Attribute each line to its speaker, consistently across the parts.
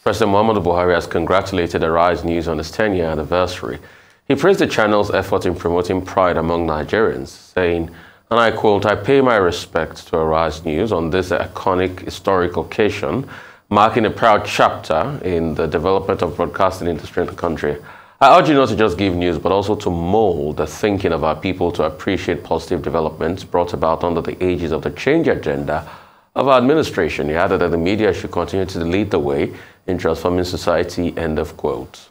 Speaker 1: President Muhammadu Buhari has congratulated Arise News on its 10-year anniversary. He praised the channel's effort in promoting pride among Nigerians, saying, and I quote, "I pay my respects to Arise News on this iconic historic occasion, marking a proud chapter in the development of broadcasting industry in the country. I urge you not to just give news, but also to mold the thinking of our people to appreciate positive developments brought about under the aegis of the change agenda of our administration." He added that the media should continue to lead the way in transforming society, end of quote.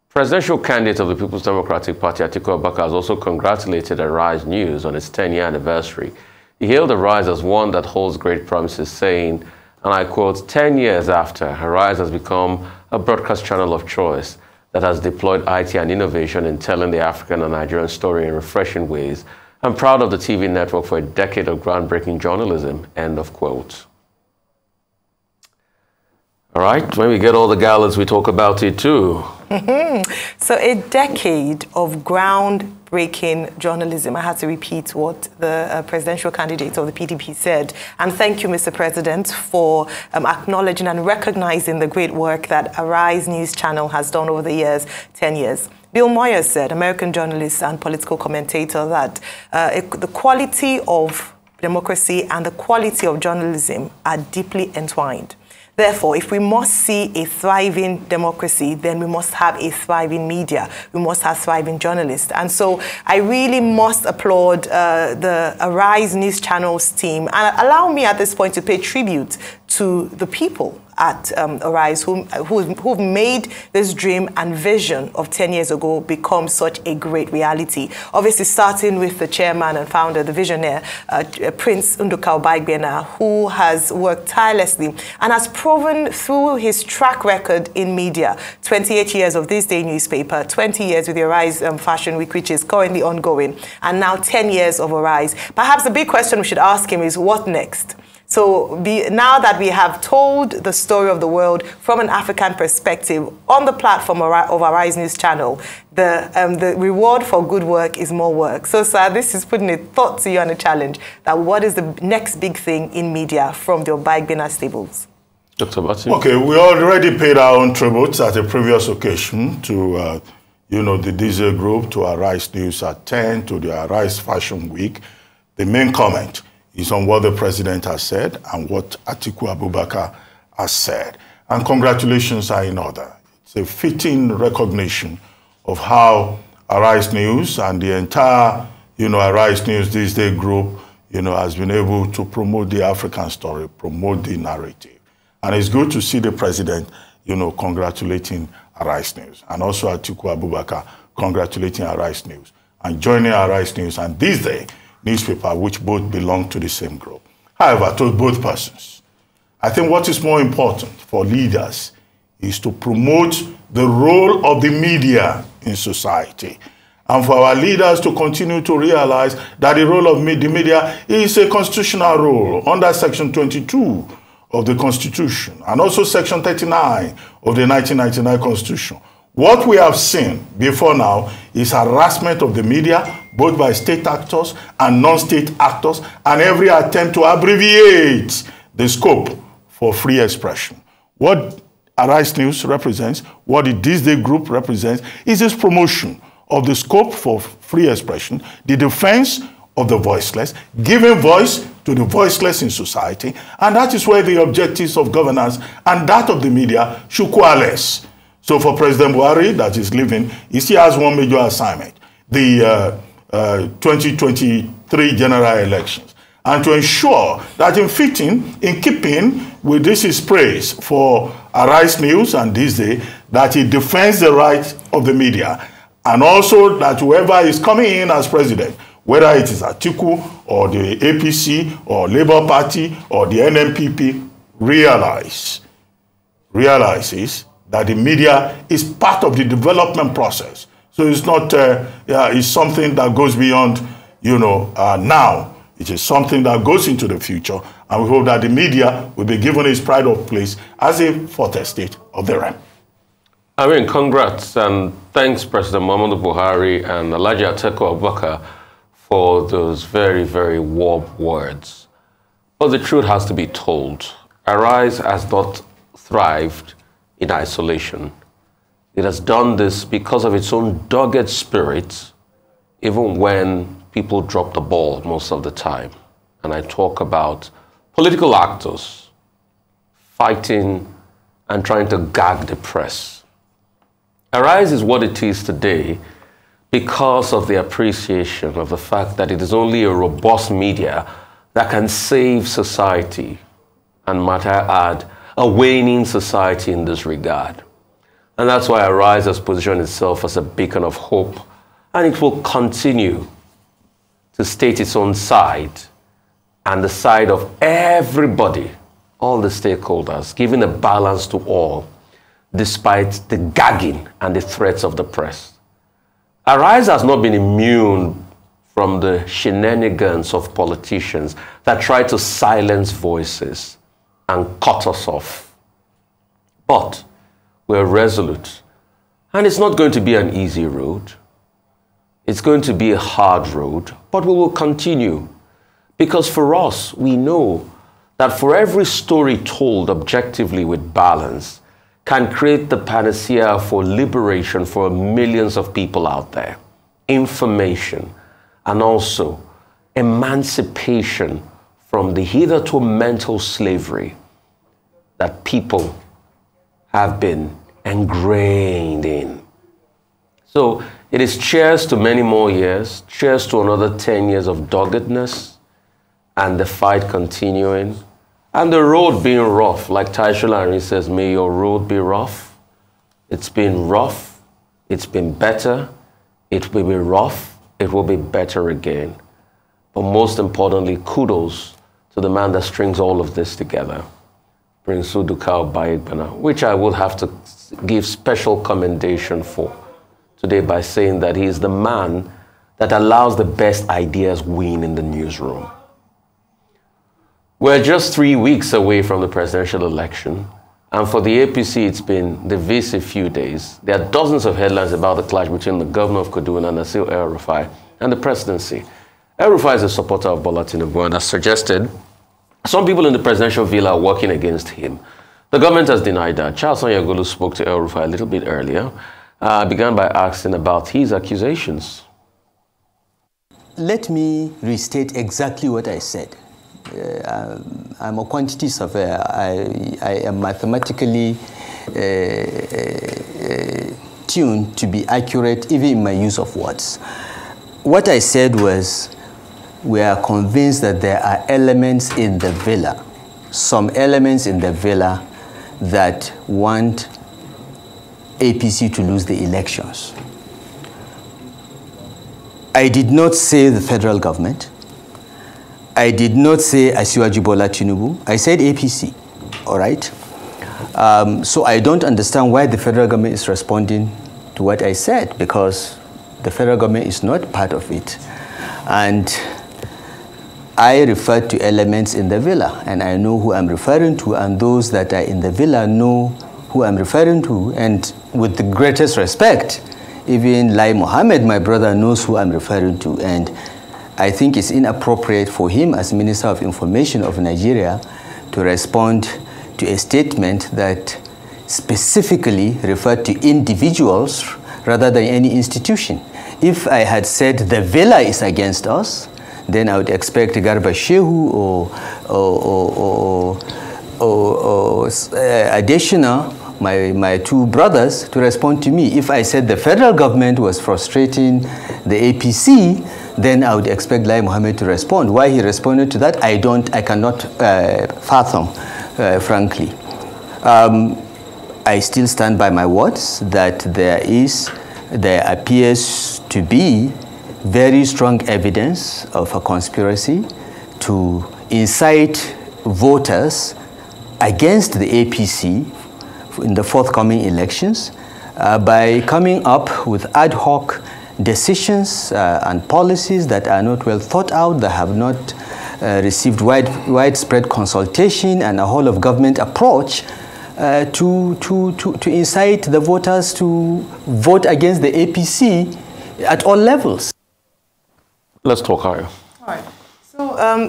Speaker 1: Presidential candidate of the People's Democratic Party, Atiku Abubakar, has also congratulated Arise News on its 10-year anniversary. He hailed Arise as one that holds great promises, saying, and I quote, 10 years after, Arise has become a broadcast channel of choice that has deployed IT and innovation in telling the African and Nigerian story in refreshing ways. I'm proud of the TV network for a decade of groundbreaking journalism, end of quote. All right, when we get all the gallows, we talk about it too.
Speaker 2: So a decade of groundbreaking journalism. I had to repeat what the presidential candidate of the PDP said. And thank you, Mr. President, for acknowledging and recognizing the great work that Arise News Channel has done over the years, 10 years. Bill Moyers said, American journalist and political commentator, that the quality of democracy and the quality of journalism are deeply entwined. Therefore, if we must see a thriving democracy, then we must have a thriving media. We must have thriving journalists. And so I really must applaud the Arise News Channel's team. And allow me at this point to pay tribute to the people at Arise who've made this dream and vision of 10 years ago become such a great reality. Obviously, starting with the chairman and founder, the visionary, Prince Nduka Obagbena, who has worked tirelessly and has proven through his track record in media, 28 years of This Day newspaper, 20 years with the Arise Fashion Week, which is currently ongoing, and now 10 years of Arise. Perhaps the big question we should ask him is, what next? So now that we have told the story of the world from an African perspective on the platform of Arise News Channel, the reward for good work is more work. So, sir, this is putting a thought to you and a challenge that what is the next big thing in media from the Obagbena stables?
Speaker 1: Dr. Bati?
Speaker 3: Okay, we already paid our own tributes at a previous occasion to, the Diesel Group, to Arise News at 10, to the Arise Fashion Week. The main comment is on what the president has said and what Atiku Abubakar has said. And congratulations are in order. It's a fitting recognition of how Arise News and the entire, Arise News This Day group, has been able to promote the African story, promote the narrative. And it's good to see the president, congratulating Arise News, and also Atiku Abubakar congratulating Arise News and joining Arise News and This Day newspaper, which both belong to the same group. However, to both persons, I think what is more important for leaders is to promote the role of the media in society, and for our leaders to continue to realize that the role of the media is a constitutional role under Section 22 of the Constitution, and also Section 39 of the 1999 Constitution. What we have seen before now is harassment of the media, both by state actors and non-state actors, and every attempt to abbreviate the scope for free expression. What Arise News represents, what the This Day Group represents, is this promotion of the scope for free expression, the defense of the voiceless, giving voice to the voiceless in society, and that is where the objectives of governance and that of the media should coalesce. So for President Buhari, that is leaving, he still has one major assignment, the 2023 general elections, and to ensure that in keeping with this his praise for Arise News and This Day, that he defends the rights of the media, and also that whoever is coming in as president, whether it is Atiku or the APC or Labour Party or the NNPP, realizes that the media is part of the development process. So it's not, it's something that goes beyond, now. It is something that goes into the future, and we hope that the media will be given its pride of place as a fourth estate of the realm.
Speaker 1: I mean, congrats and thanks, President Muhammadu Buhari and Alhaji Atiku Abubakar, for those very, very warm words. But the truth has to be told. Arise has not thrived in isolation. It has done this because of its own dogged spirit, even when people drop the ball most of the time. And I talk about political actors fighting and trying to gag the press. Arise is what it is today because of the appreciation of the fact that it is only a robust media that can save society, and might I add, a waning society in this regard. And that's why Arise has positioned itself as a beacon of hope, and it will continue to state its own side and the side of everybody, all the stakeholders, giving a balance to all, despite the gagging and the threats of the press. Arise has not been immune from the shenanigans of politicians that try to silence voices and cut us off. But we're resolute, and it's not going to be an easy road. It's going to be a hard road, but we will continue. Because for us, we know that for every story told objectively with balance can create the panacea for liberation for millions of people out there, information, and also emancipation from the hitherto mental slavery that people have been ingrained in. So it is cheers to many more years, cheers to another 10 years of doggedness, and the fight continuing, and the road being rough. Like Taisholari says, may your road be rough. It's been rough, it's been better, it will be rough, it will be better again. But most importantly, kudos to the man that strings all of this together, Prince Udukau Bayegbana, which I will have to give special commendation for today by saying that he is the man that allows the best ideas win in the newsroom. We're just 3 weeks away from the presidential election, and for the APC, it's been divisive few days. There are dozens of headlines about the clash between the governor of Kaduna, Nasir El-Rufai, and the presidency. El-Rufai is a supporter of Bola Tinubu and has suggested some people in the presidential villa are working against him. The government has denied that. Charles Onyegulu spoke to El-Rufai a little bit earlier, began by asking about his accusations.
Speaker 4: Let me restate exactly what I said. I'm a quantity surveyor. I am mathematically tuned to be accurate even in my use of words. What I said was, we are convinced that there are elements in the villa, some elements in the villa that want APC to lose the elections. I did not say the federal government. I did not say Asiwaju Bola Tinubu. I said APC, all right? So I don't understand why the federal government is responding to what I said, because the federal government is not part of it. And I referred to elements in the villa, and I know who I'm referring to, and those that are in the villa know who I'm referring to. And with the greatest respect, even Lai Mohammed, my brother, knows who I'm referring to. And I think it's inappropriate for him as Minister of Information of Nigeria to respond to a statement that specifically referred to individuals rather than any institution. If I had said the villa is against us, then I would expect Garba Shehu or Adeshina, my two brothers, to respond to me. If I said the federal government was frustrating the APC, then I would expect Lai Mohammed to respond. Why he responded to that, I cannot fathom, frankly. I still stand by my words that there appears to be very strong evidence of a conspiracy to incite voters against the APC in the forthcoming elections by coming up with ad hoc decisions and policies that are not well thought out, that have not received widespread consultation and a whole of government approach to incite the voters to vote against the APC at all levels.
Speaker 1: Let's talk higher.
Speaker 2: All right. So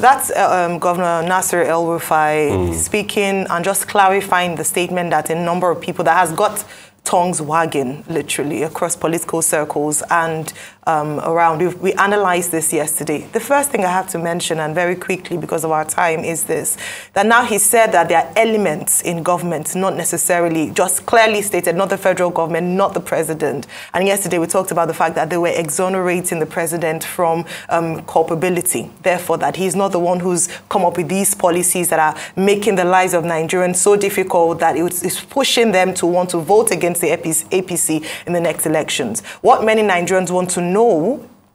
Speaker 2: That's Governor Nasir El-Rufai speaking and just clarifying the statement that a number of people that has got tongues wagging, literally, across political circles and around. We analyzed this yesterday. The first thing I have to mention, and very quickly because of our time, is this, that now he said that there are elements in government, not necessarily, just clearly stated, not the federal government, not the president. And yesterday we talked about the fact that they were exonerating the president from culpability. Therefore, that he's not the one who's come up with these policies that are making the lives of Nigerians so difficult that it's pushing them to want to vote against the APC in the next elections. What many Nigerians want to know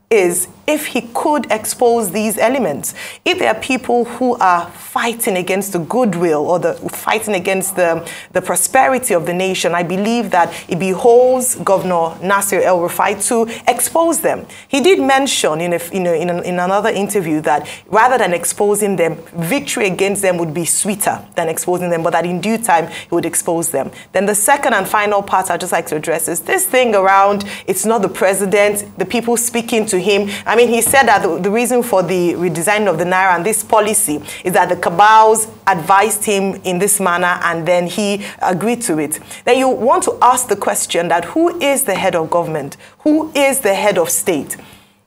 Speaker 2: is if he could expose these elements. If there are people who are fighting against the goodwill or fighting against the prosperity of the nation, I believe that it behoves Governor Nasir El-Rufai to expose them. He did mention in another interview that rather than exposing them, victory against them would be sweeter than exposing them, but that in due time he would expose them. Then the second and final part I'd just like to address is this thing around it's not the president, the people speaking to him. I mean, he said that the reason for the redesign of the Naira and this policy is that the cabals advised him in this manner and then he agreed to it. Then you want to ask the question that who is the head of government? Who is the head of state?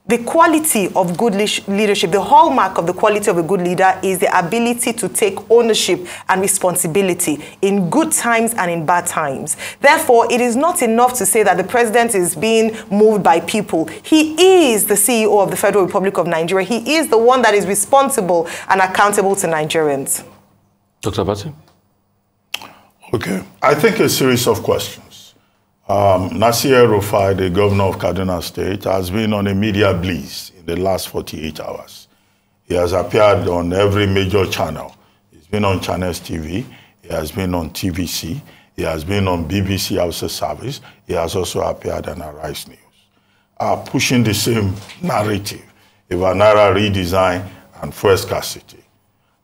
Speaker 2: The quality of good leadership, the hallmark of the quality of a good leader is the ability to take ownership and responsibility in good times and in bad times. Therefore, it is not enough to say that the president is being moved by people. He is the CEO of the Federal Republic of Nigeria. He is the one that is responsible and accountable to Nigerians.
Speaker 1: Dr. Abati?
Speaker 3: Okay. I think a series of questions. Nasir El-Rufai, the governor of Kaduna State, has been on a media bliss in the last 48 hours. He has appeared on every major channel. He's been on Channels TV. He has been on TVC. He has been on BBC Hausa Service. He has also appeared on Arise News, pushing the same narrative about Naira redesign and fuel scarcity.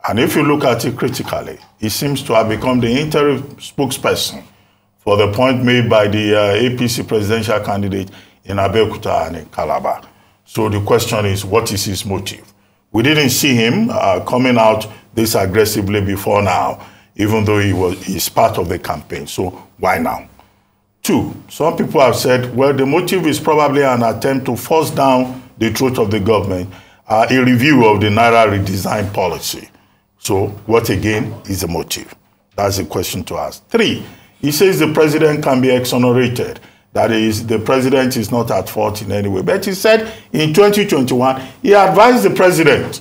Speaker 3: And if you look at it critically, he seems to have become the interim spokesperson for the point made by the APC presidential candidate in Abeokuta and in Calabar. So the question is, what is his motive? We didn't see him coming out this aggressively before now, even though he's part of the campaign. So why now? Two, some people have said, well, the motive is probably an attempt to force down the throat of the government, a review of the Naira redesign policy. So what again is the motive? That's the question to ask. Three, he says the president can be exonerated. That is, the president is not at fault in any way. But he said in 2021, he advised the president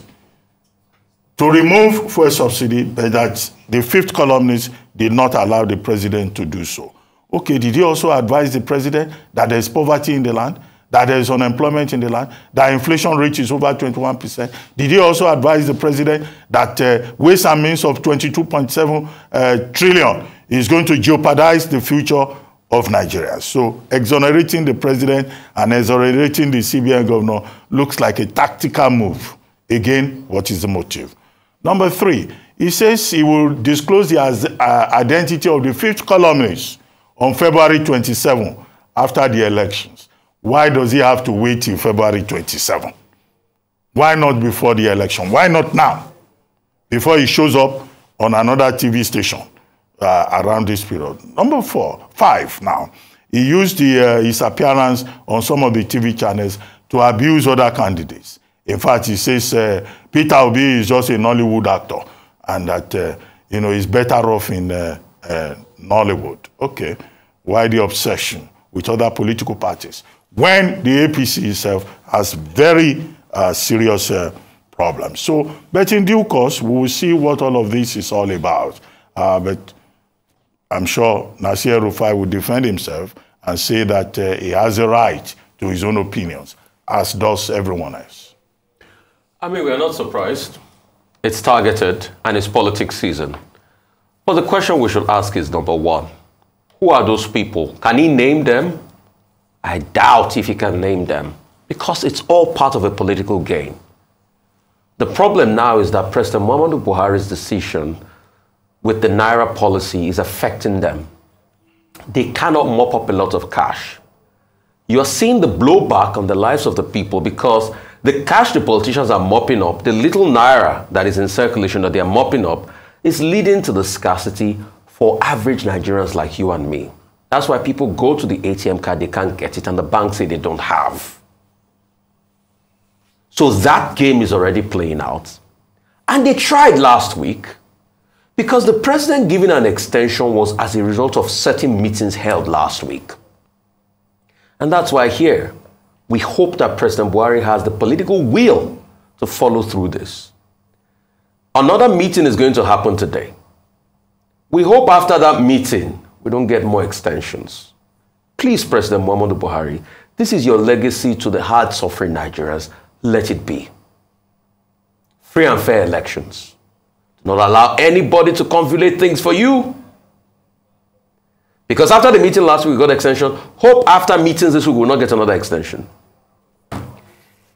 Speaker 3: to remove fuel subsidy, but that the fifth columnist did not allow the president to do so. Okay, did he also advise the president that there is poverty in the land, that there is unemployment in the land, that inflation rate is over 21%? Did he also advise the president that waste and means of 22.7 trillion is going to jeopardize the future of Nigeria? So exonerating the president and exonerating the CBN governor looks like a tactical move. Again, what is the motive? Number three, he says he will disclose the identity of the fifth columnist on February 27 after the elections. Why does he have to wait till February 27? Why not before the election? Why not now? Before he shows up on another TV station around this period. Number five now. He used his appearance on some of the TV channels to abuse other candidates. In fact, he says Peter Obi is just a Nollywood actor and that he's better off in Nollywood. Okay. Why the obsession with other political parties when the APC itself has very serious problems? So, but in due course, we will see what all of this is all about. But I'm sure Nasir El-Rufai will defend himself and say that he has a right to his own opinions, as does everyone else.
Speaker 1: I mean, we are not surprised. It's targeted and it's politics season. But the question we should ask is, number one, who are those people? Can he name them? I doubt if he can name them, because it's all part of a political game. The problem now is that President Muhammadu Buhari's decision with the Naira policy is affecting them. They cannot mop up a lot of cash. You're seeing the blowback on the lives of the people because The cash the politicians are mopping up, the little naira that is in circulation that they are mopping up, is leading to the scarcity for average Nigerians like you and me. That's why people go to the ATM card, they can't get it, and the banks say they don't have. So that game is already playing out. And they tried last week because the president giving an extension was as a result of certain meetings held last week. And that's why here, we hope that President Buhari has the political will to follow through this. Another meeting is going to happen today. We hope after that meeting, we don't get more extensions. Please, President Muhammadu Buhari, this is your legacy to the hard-suffering Nigerians. Let it be. Free and fair elections. Do not allow anybody to conflate things for you. Because after the meeting last week, we got extension. Hope after meetings this week, we will not get another extension.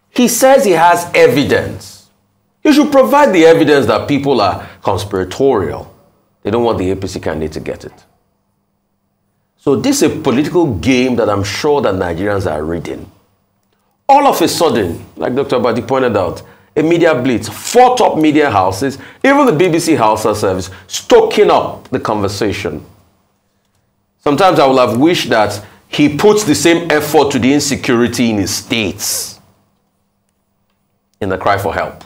Speaker 1: He says he has evidence. He should provide the evidence that people are conspiratorial. They don't want the APC candidate to get it. So this is a political game that I'm sure that Nigerians are reading. All of a sudden, like Dr. Abadi pointed out, a media blitz, 4 top media houses, even the BBC Hausa service, stoking up the conversation. Sometimes I would have wished that he puts the same effort to the insecurity in his states in the cry for help.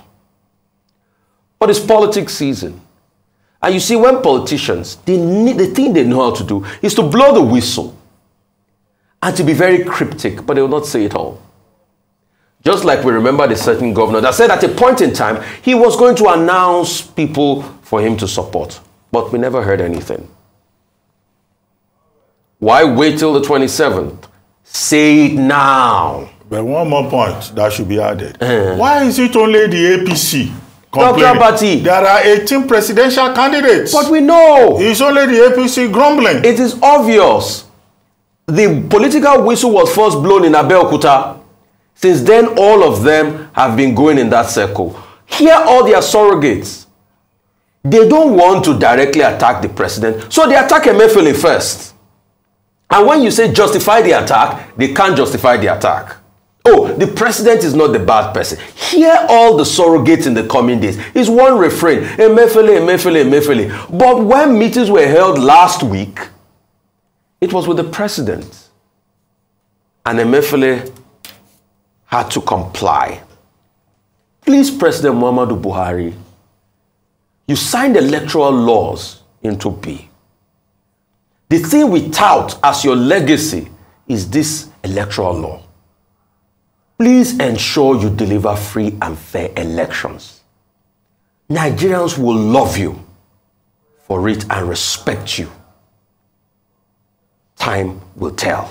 Speaker 1: But it's politics season. And you see, when politicians, the thing they know how to do is to blow the whistle and to be very cryptic, but they will not say it all. Just like we remember the certain governor that said at a point in time, he was going to announce people for him to support. But we never heard anything. Why wait till the 27th? Say it now. But
Speaker 3: one more point that should be added. Why is it only the APC?
Speaker 1: There
Speaker 3: are 18 presidential candidates.
Speaker 1: But we know.
Speaker 3: It's only the APC grumbling.
Speaker 1: It is obvious. The political whistle was first blown in Abeokuta. Since then, all of them have been going in that circle. Here are all their surrogates. They don't want to directly attack the president, so they attack Emefiele first. And when you say justify the attack, they can't justify the attack. Oh, the president is not the bad person. Hear all the surrogates in the coming days. It's one refrain, Emefiele, Emefiele, Emefiele. But when meetings were held last week, it was with the president. And Emefiele had to comply. Please, President Muhammadu Buhari, you signed electoral laws into being. The thing we tout as your legacy is this electoral law. Please ensure you deliver free and fair elections. Nigerians will love you for it and respect you. Time will tell.